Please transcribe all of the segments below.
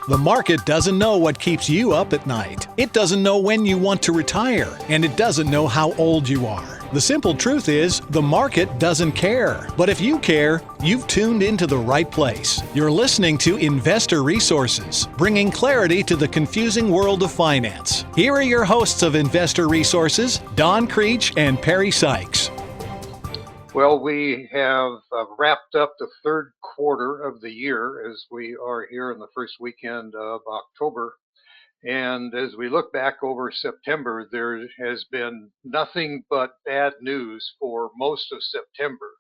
The market doesn't know what keeps you up at night. It doesn't know when you want to retire, and it doesn't know how old you are. The simple truth is, the market doesn't care. But if you care, you've tuned into the right place. You're listening to Investor Resources, bringing clarity to the confusing world of finance. Here are your hosts of Investor Resources, Don Creech and Perry Sykes. Well, we have wrapped up the third quarter of the year as we are here in the first weekend of October. And as we look back over September, there has been nothing but bad news for most of September.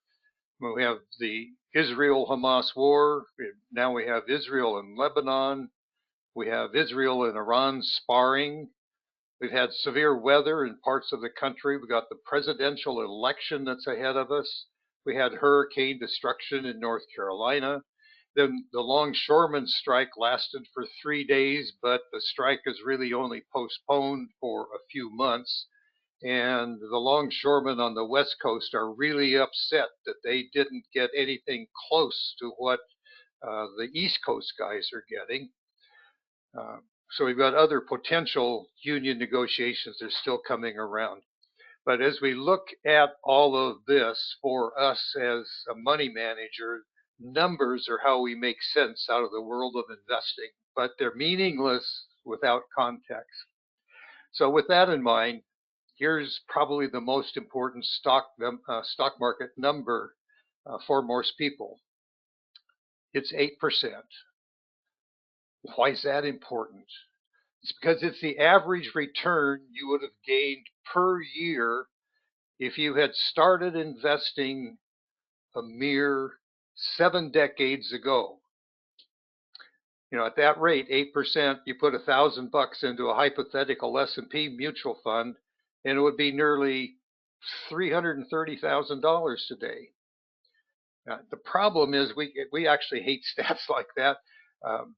We have the Israel-Hamas war. Now we have Israel and Lebanon. We have Israel and Iran sparring. We've had severe weather in parts of the country. We've got the presidential election that's ahead of us. We had hurricane destruction in North Carolina. Then the longshoremen strike lasted for 3 days, but the strike is really only postponed for a few months. And the longshoremen on the West Coast are really upset that they didn't get anything close to what the East Coast guys are getting. So we've got other potential union negotiations that are still coming around. But as we look at all of this, for us as a money manager, numbers are how we make sense out of the world of investing, but they're meaningless without context. So with that in mind, here's probably the most important stock market number for most people. It's 8%. Why is that important? It's because it's the average return you would have gained per year if you had started investing a mere 7 decades ago. At that rate, 8%, you put $1,000 into a hypothetical S&P mutual fund, and it would be nearly $330,000 today. The problem is we actually hate stats like that.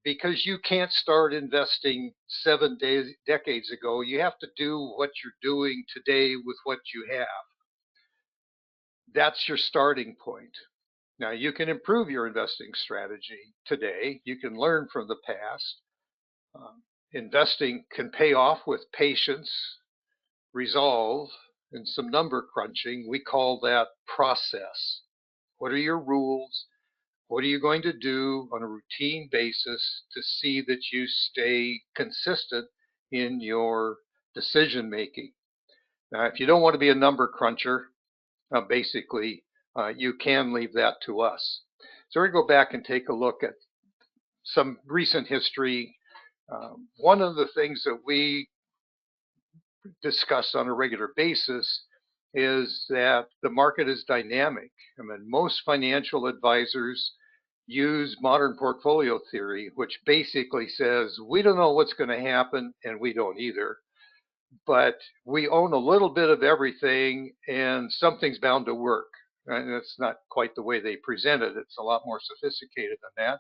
Because you can't start investing 7 decades ago. You have to do what you're doing today with what you have. That's your starting point. Now, you can improve your investing strategy today. You can learn from the past. Investing can pay off with patience, resolve, and some number crunching. We call that process. What are your rules? What are you going to do on a routine basis to see that you stay consistent in your decision making? Now, if you don't want to be a number cruncher, you can leave that to us. So we're going to go back and take a look at some recent history. One of the things that we discuss on a regular basis is that the market is dynamic. Most financial advisors use modern portfolio theory, which basically says we don't know what's going to happen, and we don't either, but we own a little bit of everything, and something's bound to work. And that's not quite the way they present it. It's a lot more sophisticated than that.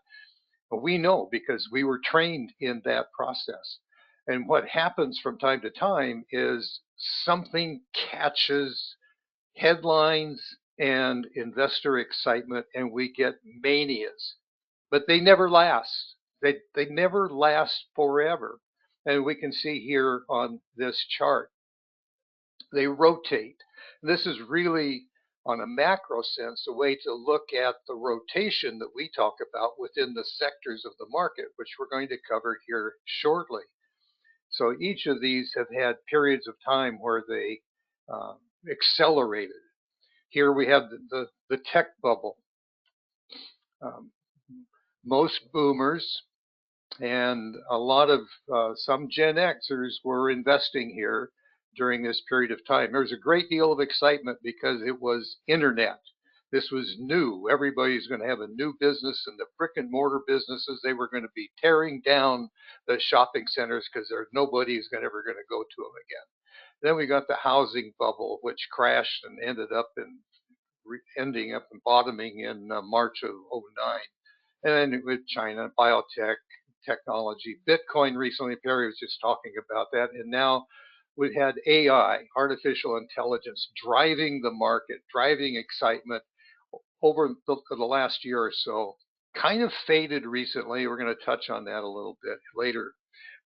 But we know because we were trained in that process. And what happens from time to time is something catches headlines and investor excitement, and we get manias. But they never last. They never last forever. And we can see here on this chart, they rotate. This is really, on a macro sense, a way to look at the rotation that we talk about within the sectors of the market, which we're going to cover here shortly. So each of these have had periods of time where they accelerated. Here we have the tech bubble. Most boomers and a lot of some Gen Xers were investing here during this period of time. There was a great deal of excitement because it was internet. This was new. Everybody's going to have a new business, and the brick and mortar businesses, they were going to be tearing down the shopping centers because nobody's ever going to go to them again. Then we got the housing bubble, which crashed and ended up ending up and bottoming in March of 2009. And then with China, biotech, technology, Bitcoin recently, Perry was just talking about that. And now we've had AI, artificial intelligence, driving the market, driving excitement over the last year or so. kind of faded recently. We're going to touch on that a little bit later.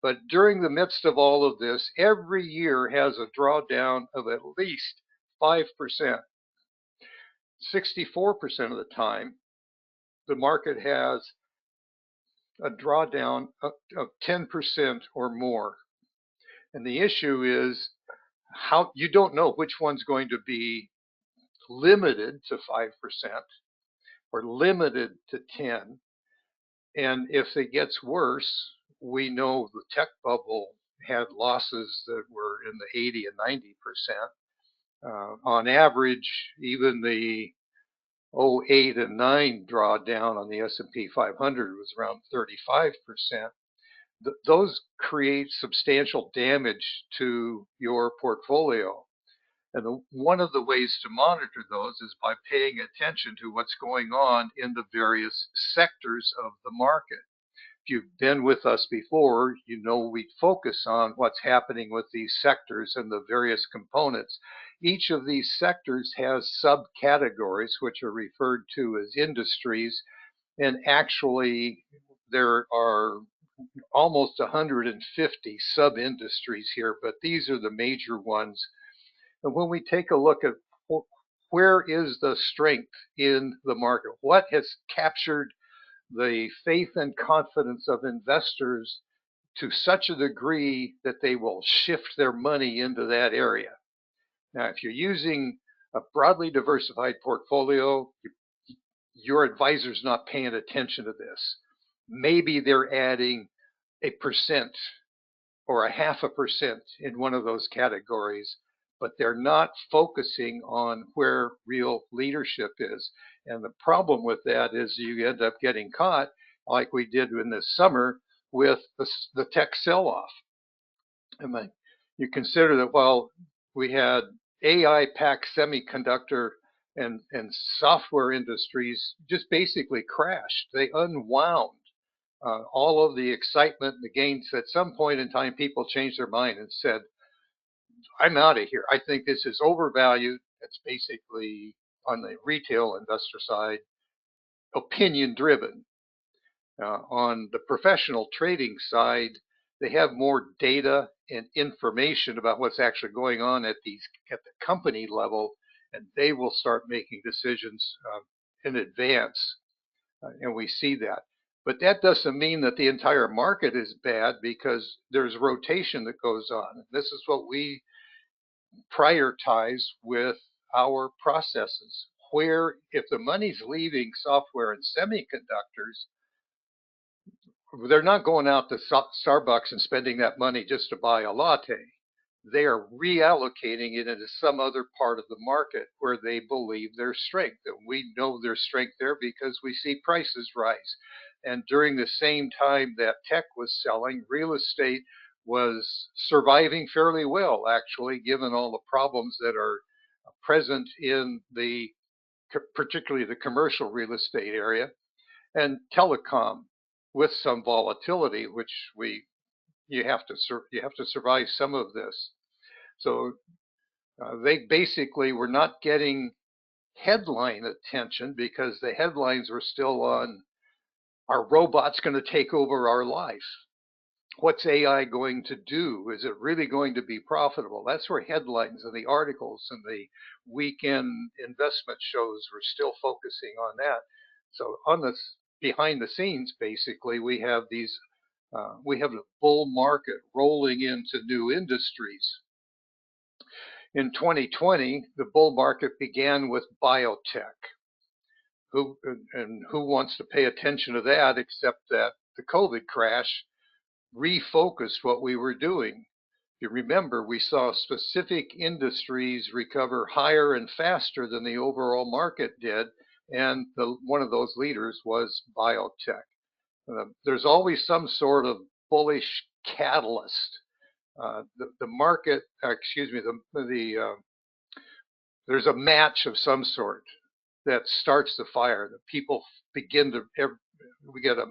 But during the midst of all of this, every year has a drawdown of at least 5%. 64% of the time, the market has a drawdown of 10% or more. And the issue is how you don't know which one's going to be limited to 5% or limited to 10. And if it gets worse, we know the tech bubble had losses that were in the 80 and 90%. On average, even the '08 and 9 drawdown on the S&P 500 was around 35%. Those create substantial damage to your portfolio. And one of the ways to monitor those is by paying attention to what's going on in the various sectors of the market. If you've been with us before, you know we focus on what's happening with these sectors and the various components. Each of these sectors has subcategories, which are referred to as industries, and actually there are almost 150 sub-industries here, but these are the major ones. And when we take a look at where is the strength in the market, what has captured the faith and confidence of investors to such a degree that they will shift their money into that area. Now, if you're using a broadly diversified portfolio, your advisor's not paying attention to this. Maybe they're adding 1% or 0.5% in one of those categories, but they're not focusing on where real leadership is. And the problem with that is you end up getting caught, like we did in this summer, with the tech sell-off. And you consider that while we had AI-packed semiconductor and software industries just basically crashed. They unwound all of the excitement and the gains. At some point in time, people changed their mind and said, I'm out of here. I think this is overvalued. It's basically on the retail investor side, opinion driven. On the professional trading side, they have more data and information about what's actually going on at the company level, and they will start making decisions in advance, and we see that. But that doesn't mean that the entire market is bad, because there's rotation that goes on. This is what we prioritize with our processes, where if the money's leaving software and semiconductors, they're not going out to Starbucks and spending that money just to buy a latte. They are reallocating it into some other part of the market where they believe there's strength. And we know there's strength there because we see prices rise. And during the same time that tech was selling, real estate was surviving fairly well, actually, given all the problems that are present in particularly the commercial real estate area, and telecom with some volatility, which you have to survive some of this. So they basically were not getting headline attention because the headlines were still on, are robots going to take over our life? What's AI going to do? Is it really going to be profitable? That's where headlines and the articles and the weekend investment shows were still focusing on that. So on this behind the scenes, basically, we have the bull market rolling into new industries. In 2020, the bull market began with biotech. Who wants to pay attention to that, except that the COVID crash refocused what we were doing. If you remember, we saw specific industries recover higher and faster than the overall market did, and one of those leaders was biotech. There's always some sort of bullish catalyst. The market, there's a match of some sort that starts the fire. The people begin to, we get a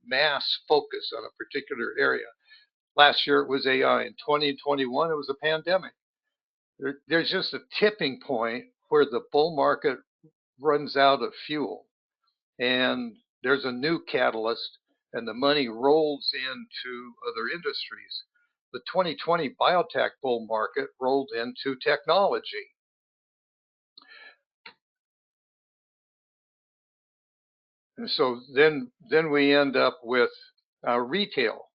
mass focus on a particular area. Last year it was AI. In 2021 it was a pandemic. There's just a tipping point where the bull market runs out of fuel, and there's a new catalyst and the money rolls into other industries. The 2020 biotech bull market rolled into technology. And so then we end up with retail.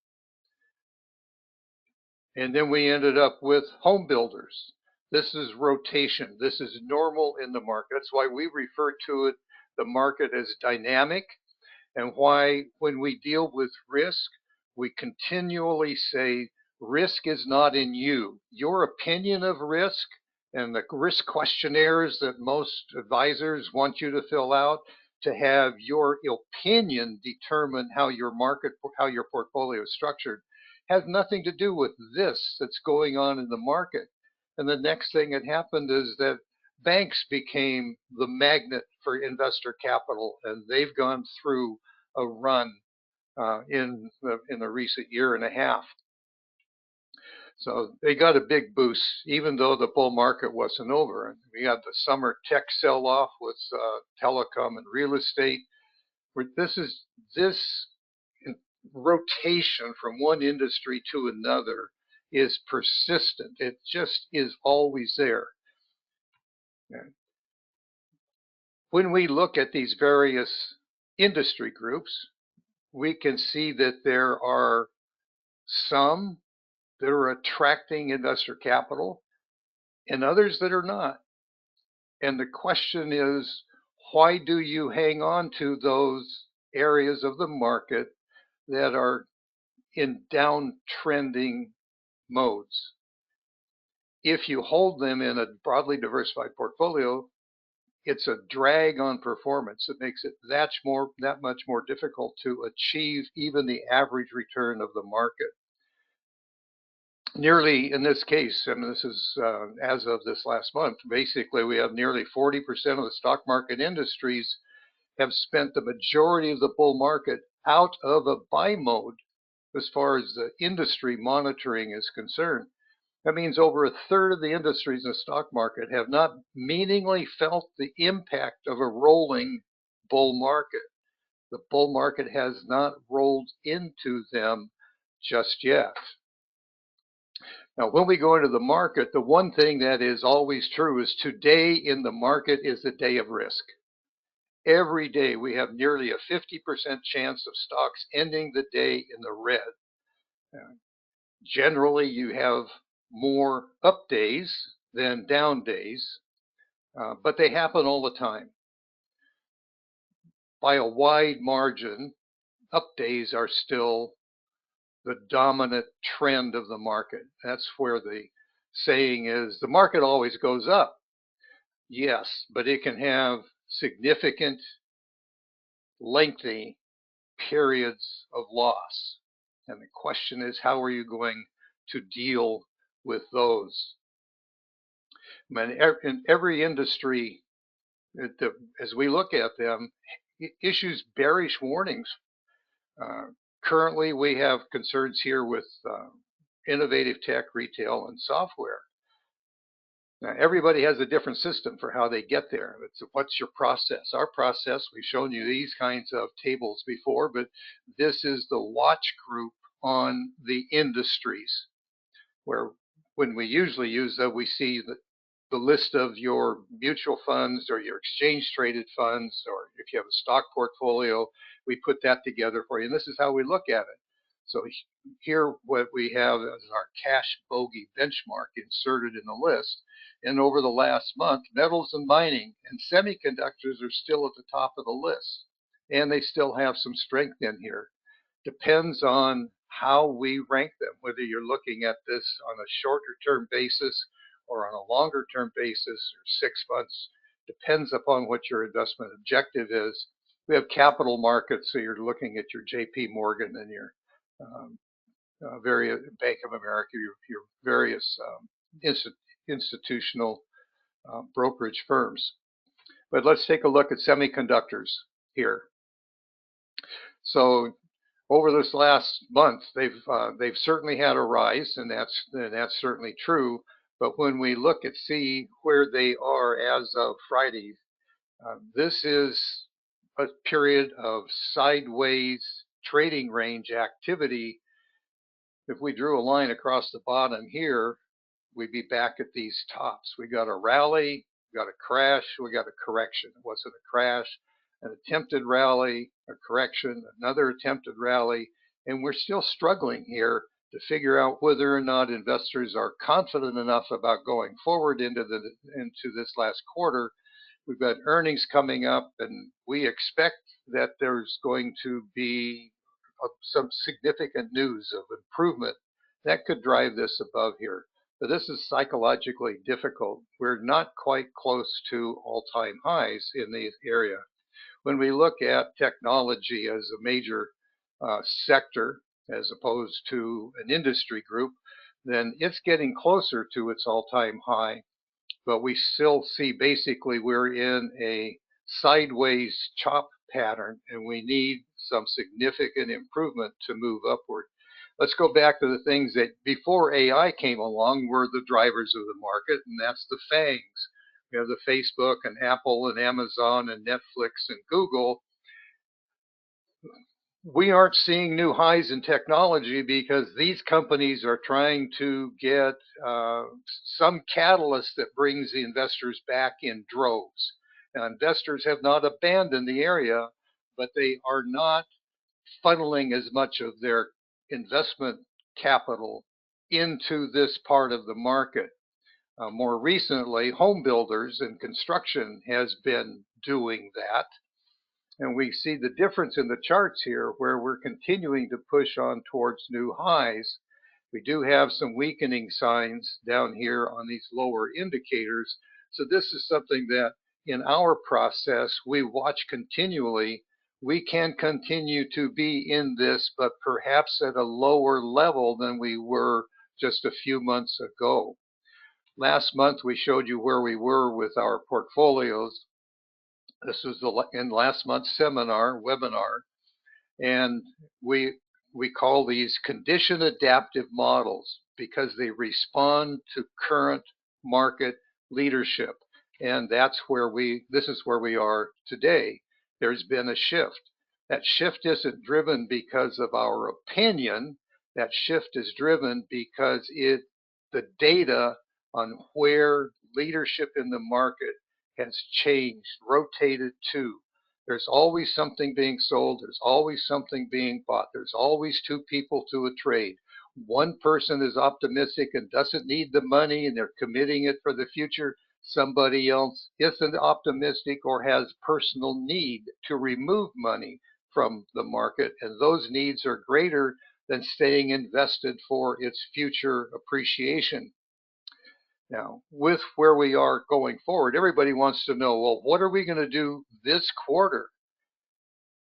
And then we ended up with home builders. This is rotation. This is normal in the market. That's why we refer to it, the market, as dynamic, and why when we deal with risk, we continually say risk is not in you. Your opinion of risk and the risk questionnaires that most advisors want you to fill out to have your opinion determine how your portfolio is structured has nothing to do with this that's going on in the market. And the next thing that happened is that banks became the magnet for investor capital, and they've gone through a run in the recent year and a half. So they got a big boost, even though the bull market wasn't over. We got the summer tech sell-off with telecom and real estate. This rotation from one industry to another is persistent. It just is always there. When we look at these various industry groups, we can see that there are some that are attracting investor capital and others that are not. And the question is, why do you hang on to those areas of the market that are in downtrending modes? If you hold them in a broadly diversified portfolio, it's a drag on performance. It makes it that much more difficult to achieve even the average return of the market. Nearly, in this case, and this is as of this last month, basically we have nearly 40% of the stock market industries have spent the majority of the bull market out of a buy mode as far as the industry monitoring is concerned. That means over a third of the industries in the stock market have not meaningfully felt the impact of a rolling bull market. The bull market has not rolled into them just yet. Now, when we go into the market, the one thing that is always true is today in the market is a day of risk. Every day we have nearly a 50% chance of stocks ending the day in the red. Generally, you have more up days than down days, but they happen all the time. By a wide margin, up days are still the dominant trend of the market. That's where the saying is, the market always goes up. Yes, but it can have significant, lengthy periods of loss. And the question is, how are you going to deal with those? In every industry, as we look at them, issues bearish warnings. Currently, we have concerns here with innovative tech, retail, and software. Now, everybody has a different system for how they get there. What's your process? Our process, we've shown you these kinds of tables before, but this is the watch group on the industries, where when we usually use that, we see the list of your mutual funds or your exchange traded funds, or if you have a stock portfolio, we put that together for you. And this is how we look at it. So here what we have is our cash bogey benchmark inserted in the list. And over the last month, metals and mining and semiconductors are still at the top of the list. And they still have some strength in here. Depends on how we rank them, whether you're looking at this on a shorter term basis or on a longer term basis or 6 months. Depends upon what your investment objective is. We have capital markets, so you're looking at your JP Morgan and your various Bank of America, your various institutional brokerage firms. But let's take a look at semiconductors here. So over this last month, they've certainly had a rise, and that's certainly true. But when we look at see where they are as of Friday, this is a period of sideways trading range activity. If we drew a line across the bottom here, we'd be back at these tops. We got a rally, we got a crash, we got a correction. It wasn't a crash, an attempted rally, a correction, another attempted rally, and we're still struggling here to figure out whether or not investors are confident enough about going forward into this last quarter. We've got earnings coming up, and we expect that there's going to be some significant news of improvement that could drive this above here. But this is psychologically difficult. We're not quite close to all-time highs in the area. When we look at technology as a major sector, as opposed to an industry group, then it's getting closer to its all-time high. But we still see basically we're in a sideways chop pattern, and we need some significant improvement to move upward. Let's go back to the things that before AI came along were the drivers of the market, and that's the FANGs. You know, the Facebook and Apple and Amazon and Netflix and Google. We aren't seeing new highs in technology because these companies are trying to get some catalyst that brings the investors back in droves. Now, investors have not abandoned the area, but they are not funneling as much of their investment capital into this part of the market. More recently, home builders and construction has been doing that. And we see the difference in the charts here where we're continuing to push on towards new highs. We do have some weakening signs down here on these lower indicators. So this is something that in our process we watch continually. We can continue to be in this, but perhaps at a lower level than we were just a few months ago. Last month we showed you where we were with our portfolios. This was in last month's webinar, and we call these condition adaptive models because they respond to current market leadership, and this is where we are today. There's been a shift. That shift isn't driven because of our opinion. That shift is driven because the data on where leadership in the market has changed, rotated to. There's always something being sold. There's always something being bought. There's always two people to a trade. One person is optimistic and doesn't need the money and they're committing it for the future. Somebody else isn't optimistic or has personal need to remove money from the market, and those needs are greater than staying invested for its future appreciation. Now, with where we are going forward, everybody wants to know, well, what are we going to do this quarter?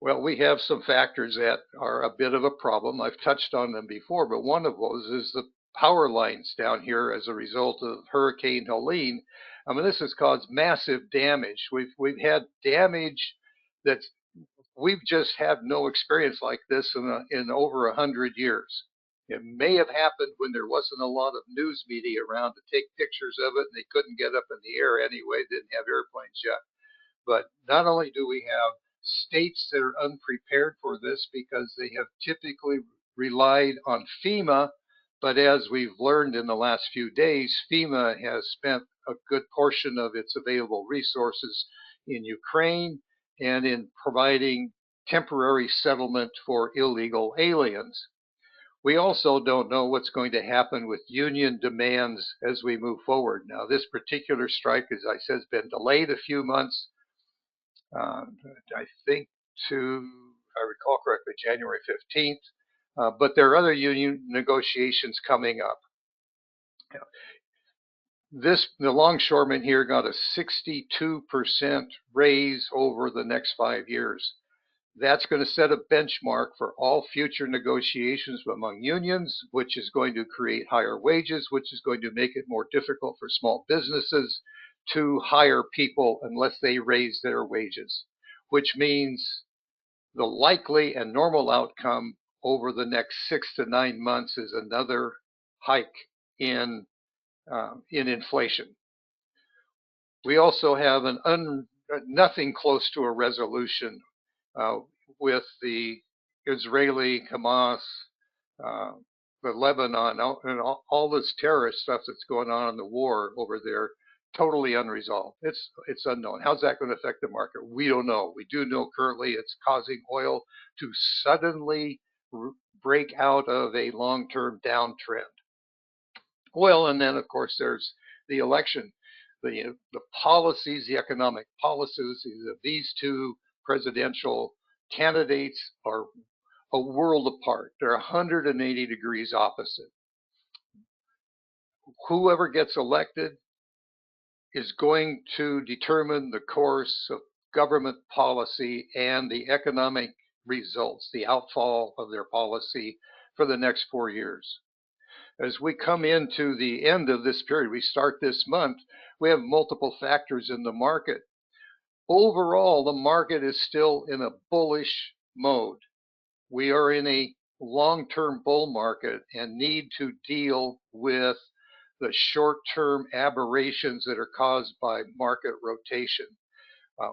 Well, we have some factors that are a bit of a problem. I've touched on them before, but one of those is the power lines down here as a result of Hurricane Helene. I mean, this has caused massive damage. We've had damage that we've just had no experience like this in over 100 years. It may have happened when there wasn't a lot of news media around to take pictures of it, and they couldn't get up in the air anyway, didn't have airplanes yet. But not only do we have states that are unprepared for this because they have typically relied on FEMA, but as we've learned in the last few days, FEMA has spent a good portion of its available resources in Ukraine and in providing temporary settlement for illegal aliens. We also don't know what's going to happen with union demands as we move forward. Now, this particular strike, as I said, has been delayed a few months. I think if I recall correctly, January 15th. But there are other union negotiations coming up. The longshoremen here got a 62% raise over the next 5 years. That's going to set a benchmark for all future negotiations among unions, which is going to create higher wages, which is going to make it more difficult for small businesses to hire people unless they raise their wages, which means the likely and normal outcome over the next 6 to 9 months is another hike in inflation. We also have nothing close to a resolution uh, with the Israeli Hamas, uh, the Lebanon, and all this terrorist stuff that's going on in the war over there, totally unresolved. It's unknown. How's that going to affect the market? We don't know. We do know currently it's causing oil to suddenly break out of a long-term downtrend. Well, and then of course there's the election, the policies, the economic policies of these two presidential candidates are a world apart. They're 180 degrees opposite. Whoever gets elected is going to determine the course of government policy and the economic results, the outfall of their policy for the next 4 years. As we come into the end of this period, we start this month, we have multiple factors in the market. Overall, the market is still in a bullish mode. We are in a long-term bull market and need to deal with the short-term aberrations that are caused by market rotation.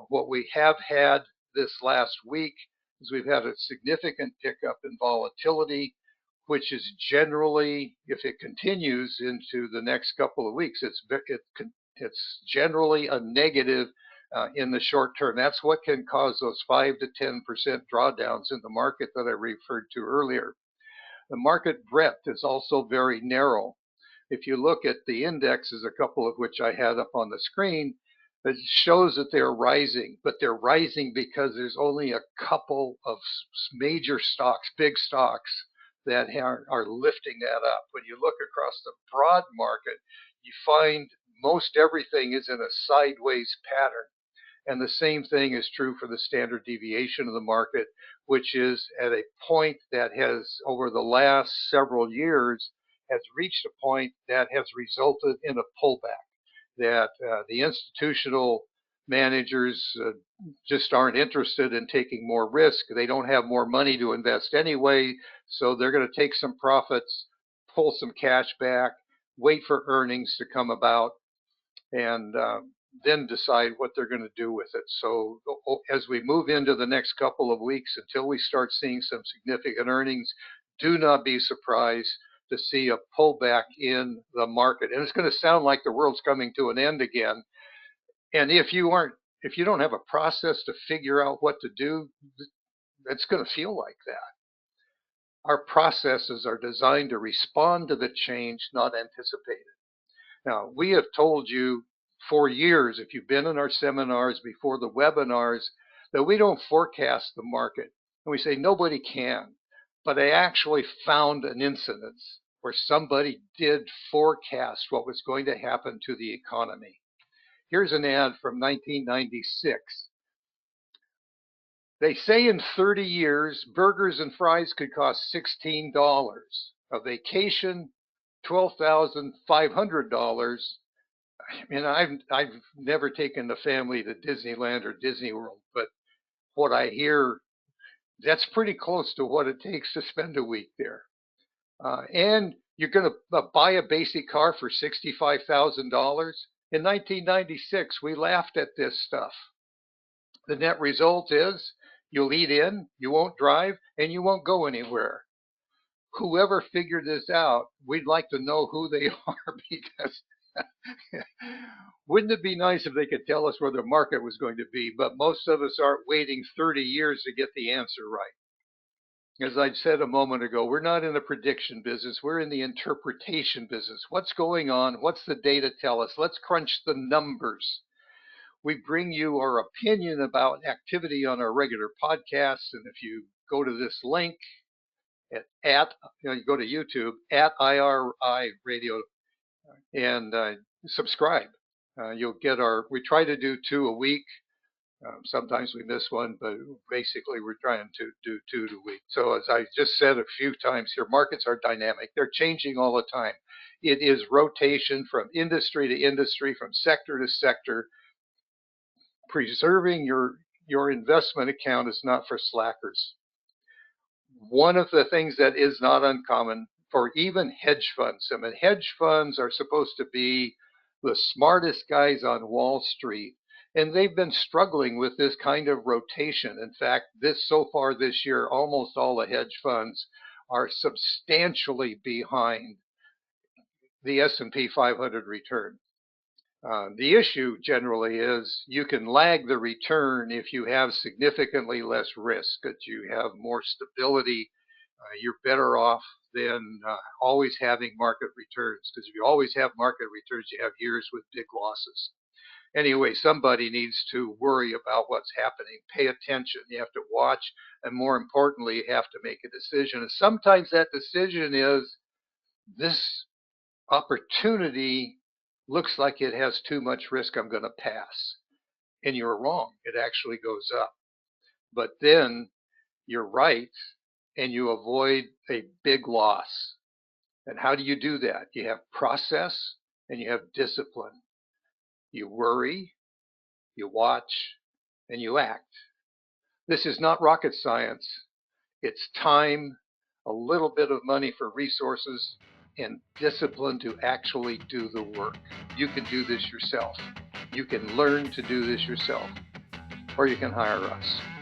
What we have had this last week is we've had a significant pickup in volatility, which is generally, if it continues into the next couple of weeks, it's generally a negative in the short term. That's what can cause those 5 to 10% drawdowns in the market that I referred to earlier. The market breadth is also very narrow. If you look at the indexes, a couple of which I had up on the screen, it shows that they're rising, but they're rising because there's only a couple of major stocks, big stocks, that are lifting that up. When you look across the broad market, you find most everything is in a sideways pattern. And the same thing is true for the standard deviation of the market, which is at a point that has, over the last several years, has reached a point that has resulted in a pullback, that the institutional managers just aren't interested in taking more risk. They don't have more money to invest anyway, so they're going to take some profits, pull some cash back, wait for earnings to come about, and then decide what they're going to do with it. So as we move into the next couple of weeks, until we start seeing some significant earnings, do not be surprised to see a pullback in the market. And it's going to sound like the world's coming to an end again. And if you don't have a process to figure out what to do, it's going to feel like that. Our processes are designed to respond to the change, not anticipate it. Now, we have told you for years, if you've been in our seminars before the webinars, that we don't forecast the market. And we say nobody can. But I actually found an incidence where somebody did forecast what was going to happen to the economy. Here's an ad from 1996. They say in 30 years, burgers and fries could cost $16. A vacation, $12,500. I mean, I've never taken the family to Disneyland or Disney World, but what I hear, that's pretty close to what it takes to spend a week there. And you're going to buy a basic car for $65,000. In 1996, we laughed at this stuff. The net result is you'll eat in, you won't drive, and you won't go anywhere. Whoever figured this out, we'd like to know who they are, because wouldn't it be nice if they could tell us where the market was going to be? But most of us aren't waiting 30 years to get the answer right. As I said a moment ago, we're not in the prediction business. We're in the interpretation business. What's going on? What's the data tell us? Let's crunch the numbers. We bring you our opinion about activity on our regular podcasts. And if you go to this link you go to YouTube at IRI Radio and subscribe. You'll get we try to do 2 a week. Sometimes we miss one, but basically we're trying to do 2 a week. So as I just said a few times here, markets are dynamic. They're changing all the time. It is rotation from industry to industry, from sector to sector. Preserving your investment account is not for slackers. One of the things that is not uncommon for even hedge funds, I mean, hedge funds are supposed to be the smartest guys on Wall Street, And they've been struggling with this kind of rotation. In fact, so far this year, almost all the hedge funds are substantially behind the S&P 500 return. The issue generally is you can lag the return if you have significantly less risk, that you have more stability. You're better off than always having market returns, because if you always have market returns, you have years with big losses. Anyway, somebody needs to worry about what's happening, pay attention. You have to watch, and more importantly, you have to make a decision. And sometimes that decision is, this opportunity looks like it has too much risk, I'm going to pass. And you're wrong. It actually goes up. But then you're right, and you avoid a big loss. And how do you do that? You have process and you have discipline. You worry, you watch, and you act. This is not rocket science. It's time, a little bit of money for resources, and discipline to actually do the work. You can do this yourself. You can learn to do this yourself, or you can hire us.